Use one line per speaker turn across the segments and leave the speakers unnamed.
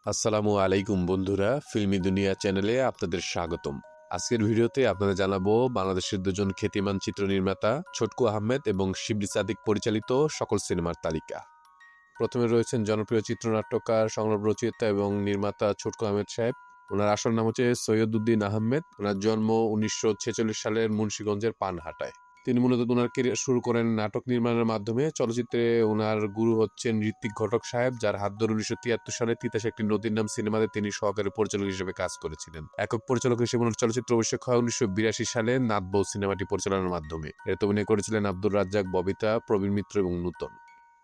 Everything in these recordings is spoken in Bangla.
আসসালামু আলাইকুম বন্ধুরা, ফিল্মি দুনিয়া চ্যানেলে আপনাদের স্বাগতম। আজকের ভিডিওতে আপনাদের জানাবো বাংলাদেশের দুজন খ্যাতিমান চিত্র নির্মাতা ছোটকু আহমেদ এবং শিবলি সাদিক পরিচালিত সকল সিনেমার তালিকা। প্রথমে রয়েছেন জনপ্রিয় চিত্রনাট্যকার, সংলাপ রচয়িতা এবং নির্মাতা ছোটকু আহমেদ সাহেব। ওনার আসল নাম হচ্ছে সৈয়দ উদ্দিন আহমেদ। ওনার জন্ম 1946 সালের মুন্সিগঞ্জের পানহাটায়। তিনি মূলত ওনার ক্যারিয়ার শুরু করেন নাটক নির্মাণের মাধ্যমে। চলচ্চিত্রে ওনার গুরু হচ্ছেন ঋত্বিক ঘটক সাহেব, যার হাত ধরে 1973 সালে তিতাস একটি নদীর নাম সিনেমাতে তিনি সহকারী পরিচালক হিসেবে কাজ করেছিলেন। একক পরিচালক হিসেবে ওনার চলচ্চিত্র অভিষেক হয় 1982 সালে নাথ বউ সিনেমাটি পরিচালনার মাধ্যমে। এতে অভিনয় করেছিলেন আব্দুর রাজ্জাক, ববিতা, প্রবীণ মিত্র এবং নূতন।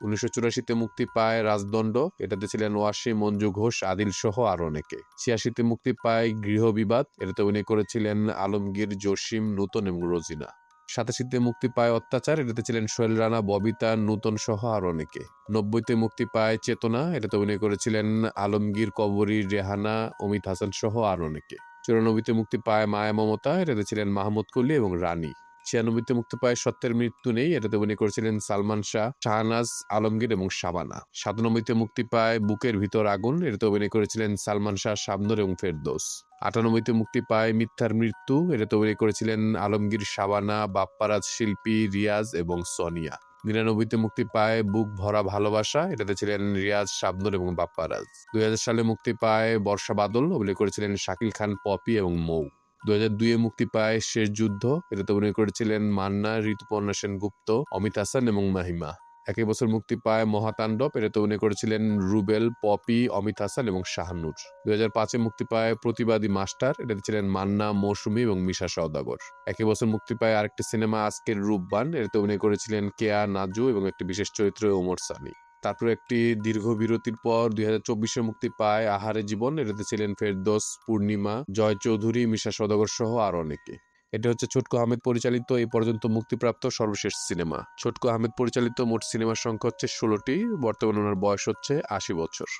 1984-তে মুক্তি পায় রাজদণ্ড। এটাতে ছিলেন ওয়াসি, মঞ্জু ঘোষ, আদিল সহ আরো অনেকে। 86-তে মুক্তি পায় গৃহবিবাদ। এটাতে অভিনয় করেছিলেন আলমগীর, জসিম, নূতন এবং রোজিনা। 87-তে মুক্তি পায় অত্যাচার। এটাতে ছিলেন সোহেল রানা, ববিতা, নূতন সহ আরো অনেকে। 90-তে মুক্তি পায় চেতনা। এটাতে অভিনয় করেছিলেন আলমগীর, কবরী, রেহানা, অমিত হাসান সহ আরো অনেকে। 94-তে মুক্তি পায় মায়া মমতা। এটাতে ছিলেন মাহমুদ কুলি এবং রানী। 96-তে মুক্তি পায় সত্যের মৃত্যু নেই। এটাতে অভিনয় করেছিলেন সালমান শাহ, শাহনাজ আলমগীর এবং শাবানা। 97-তে মুক্তি পায় বুকের ভিতর আগুন। এটাতে অভিনয় করেছিলেন সালমান শাহ, শাবনূর এবং ফেরদৌস। 98-তে মুক্তি পায় মিথ্যার মৃত্যু। এটাতে অভিনয় করেছিলেন আলমগীর, শাবানা, বাপ্পারাজ, শিল্পী, রিয়াজ এবং সোনিয়া। 99-তে মুক্তি পায় বুক ভরা ভালোবাসা। এটাতে ছিলেন রিয়াজ, শাবনূর এবং বাপ্পারাজ। 2000 সালে মুক্তি পায় বর্ষা বাদল। অভিনয় করেছিলেন শাকিল খান, পপি এবং মৌ। 2002-এ মুক্তি পায় শেষ যুদ্ধ। এটাতে অভিনয় করেছিলেন মান্না, ঋতুপর্ণা সেনগুপ্ত, অমিত হাসান এবং মাহিমা। একই বছর মুক্তি পায় মহাতাণ্ডব। এটাতে অভিনয় করেছিলেন রুবেল, পপি, অমিত হাসান এবং শাহানুর। 2005-এ মুক্তি পায় প্রতিবাদী মাস্টার। এটাতে ছিলেন মান্না, মৌসুমী এবং মিশা সওদাগর। একই বছর মুক্তি পায় আরেকটি সিনেমা আজকের রূপবান। এটাতে অভিনয় করেছিলেন কেয়া, নাজু এবং একটি বিশেষ চরিত্রে ওমর সানি। তারপর একটি দীর্ঘ বিরতির পর 2024-এ মুক্তি পায় আহারে জীবন। এটাতে ছিলেন ফেরদৌস, পূর্ণিমা, জয় চৌধুরী, মিশা সওদাগর সহ আরো অনেকে। এটা হচ্ছে ছোটকু আহমেদ পরিচালিত এই পর্যন্ত মুক্তিপ্রাপ্ত সর্বশেষ সিনেমা। ছোটকু আহমেদ পরিচালিত মোট সিনেমার সংখ্যা হচ্ছে 16টি। বর্তমানে ওনার বয়স হচ্ছে 80 বছর।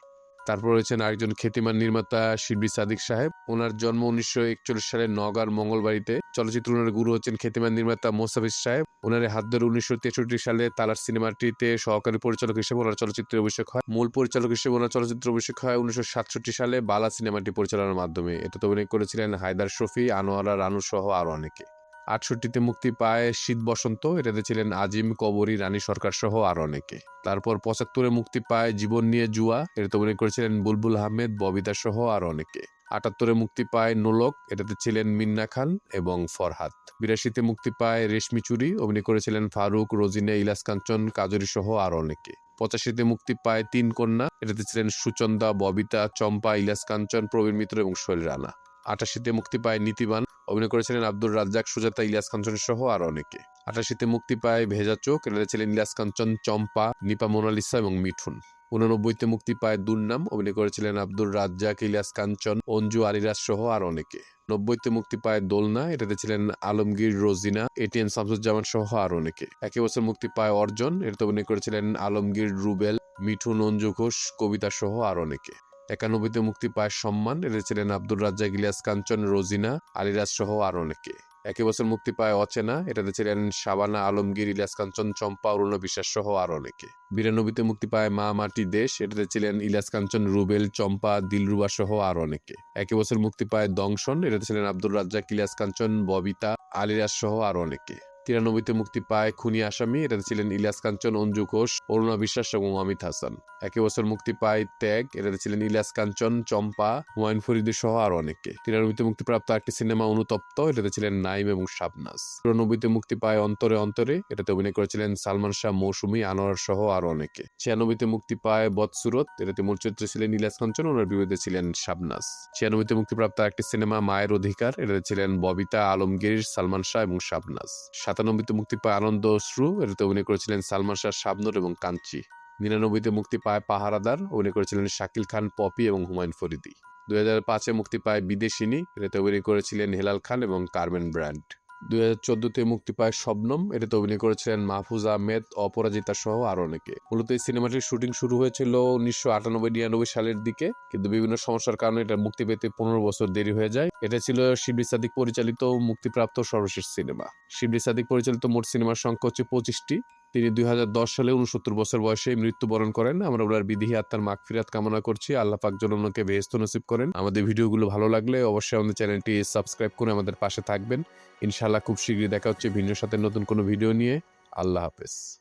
তারপর রয়েছেন আরেকজন খ্যাতিমান নির্মাতা শিবলি সাদিক সাহেব। ওনার জন্ম 1941 সালের নওগাঁর মঙ্গলবাড়িতে। চলচ্চিত্র ওনার গুরু হচ্ছেন খ্যাতিমান নির্মাতা মোসাফিজ সাহেব। ওনার হাত ধরে 1963 সালে তালার সিনেমাটিতে সহকারী পরিচালক হিসেবে ওনার চলচ্চিত্রে অভিষেক হয়। মূল পরিচালক হিসেবে ওনার চলচ্চিত্র অভিষেক হয় 1967 সালে বালা সিনেমাটি পরিচালনার মাধ্যমে। এতে অভিনয় করেছিলেন হায়দার শফি, আনোয়ারা, রানু সহ আরো অনেকে। 68-তে মুক্তি পায় শীত বসন্ত। এটাতে ছিলেন আজিম, কবরী, রানী সরকার সহ আরো অনেকে। তারপর 75-এ মুক্তি পায় জীবন নিয়ে জুয়া। এটাতে অভিনয় করেছিলেন বুলবুল আহমেদ, ববিতা সহ আরো অনেকে। 78-এ মুক্তি পায় নোলক। এটাতে ছিলেন মিন্না খান এবং ফরহাদ। 82-তে মুক্তি পায় রেশমি চুরি। অভিনয় করেছিলেন ফারুক, রোজিনা, ইলাস কাঞ্চন, কাজরি সহ আরো অনেকে। 85-তে মুক্তি পায় তিন কন্যা। এটাতে ছিলেন সুচন্দা, ববিতা, চম্পা, ইলাস কাঞ্চন, প্রবীণ মিত্র এবং সোহেল রানা। 88-তে মুক্তি পায় নীতিবান। অভিনয় করেছিলেন আব্দুর রাজ্জাক, সুজাতা, ইলিয়াস কাঞ্চন সহ আরো অনেকে। 88-তে মুক্তি পায় ভেজা চোখ। এটাতে ছিলেন ইলিয়াস কাঞ্চন, চম্পা, নিপা, মোনালিসা এবং মিঠুন। 89-তে মুক্তি পায় দুর্নাম। অভিনয় করেছিলেন আব্দুর রাজ্জাক, ইলিয়াস কাঞ্চন, অঞ্জু, আলিরাজ সহ আরো অনেকে। 90-তে মুক্তি পায় দোলনা। এটাতে ছিলেন আলমগীর, রোজিনা, এটিএন শামসুজ্জামান সহ আরো অনেকে। একই বছর মুক্তি পায় অর্জন। এটাতে অভিনয় করেছিলেন আলমগীর, রুবেল, মিঠুন, অঞ্জু ঘোষ, কবিতা সহ আরো অনেকে। 91-তে মুক্তি পায় সম্মান। এতে ছিলেন আব্দুর রাজ্জাক, ইলিয়াস কাঞ্চন, রোজিনা, আলিরাজ সহ আরো অনেকে। একই বছর মুক্তি পায় অচেনা। এটাতে ছিলেন শাবানা, আলমগীর, ইলিয়াস কাঞ্চন, চম্পা, অরুণ বিশ্বাস সহ আরো অনেকে। 92-তে মুক্তি পায় মা মাটি দেশ। এটাতে ছিলেন ইলিয়াস কাঞ্চন, রুবেল, চম্পা, দিলরুবা সহ আরো অনেকে। একই বছর মুক্তি পায় দংশন। এটাতে ছিলেন আব্দুর রাজ্জাক, ইলিয়াস কাঞ্চন, ববিতা, আলিরাজ সহ আরো অনেকে। 93-তে মুক্তি পায় খুনি আসামি। এটাতে ছিলেন ইলিয়াস কাঞ্চন, অঞ্জু ঘোষ, অরুণা বিশ্বাস এবং অমিত হাসান। একই বছর মুক্তি পায় ত্যাগ। এটাতে ছিলেন ইলিয়াস কাঞ্চন, চম্পা, হুমায়ুন ফরিদি সহ আরো অনেকে। 93-তে মুক্তিপ্রাপ্ত একটি সিনেমা অনুতপ্ত। এটাতে ছিলেন নাইম এবং শাবনাজ। 94-তে মুক্তি পায় অন্তরে অন্তরে। এটাতে অভিনয় করেছিলেন সালমান শাহ, মৌসুমী, আনোয়ার সহ আরো অনেকে। 96-তে মুক্তি পায় বদসুরত। এটাতে মূল চরিত্রে ছিলেন ইলিয়াস কাঞ্চন, ওনার বিপরীতে ছিলেন শাবনাজ। 96-তে মুক্তিপ্রাপ্ত একটি সিনেমা মায়ের অধিকার। এটাতে ছিলেন ববিতা, আলমগীর, সালমান শাহ এবং শাবনাজ। 97-তে মুক্তি পায় আনন্দ অশ্রু। এটাতে অভিনয় করেছিলেন সালমান শাহ, শাবনূর এবং কাঞ্চি। 99-তে মুক্তি পায় পাহারাদার। অভিনয় করেছিলেন শাকিল খান, পপি এবং হুমায়ুন ফরিদি। 2005-এ মুক্তি পায় বিদেশিনী। এটাতে অভিনয় করেছিলেন হেলাল খান এবং কার্মেন ব্র্যান্ড। 2014-তে মুক্তি পায় শবনম। এটাতে অভিনয় করেছিলেন মাহফুজ আহমেদ, অপরাজিতা সহ আরো অনেকে। মূলত এই সিনেমাটির শুটিং শুরু হয়েছিল 1998-99 সালের দিকে, কিন্তু বিভিন্ন সমস্যার কারণে এটা মুক্তি পেতে 15 বছর দেরি হয়ে যায়। এটা ছিল শিবলি সাদিক পরিচালিত মুক্তিপ্রাপ্ত সর্বশেষ সিনেমা। শিবলি সাদিক পরিচালিত মোট সিনেমার সংখ্যা হচ্ছে 25টি। তিনি 2010 সালে 69 বছর বয়সে মৃত্যুবরণ করেন। আমরা ওনার বিদেহী আত্মার মাগফিরাত কামনা করছি। আল্লাহ পাক যেন ওনাকে বেহেশত নসিব করেন। আমাদের ভিডিওগুলো ভালো লাগলে অবশ্যই আমাদের চ্যানেলটি সাবস্ক্রাইব করে আমাদের পাশে থাকবেন। ইনশাআল্লাহ খুব শীঘ্রই দেখা হচ্ছে ভিন্নর সাথে নতুন কোনো ভিডিও নিয়ে। আল্লাহ হাফেজ।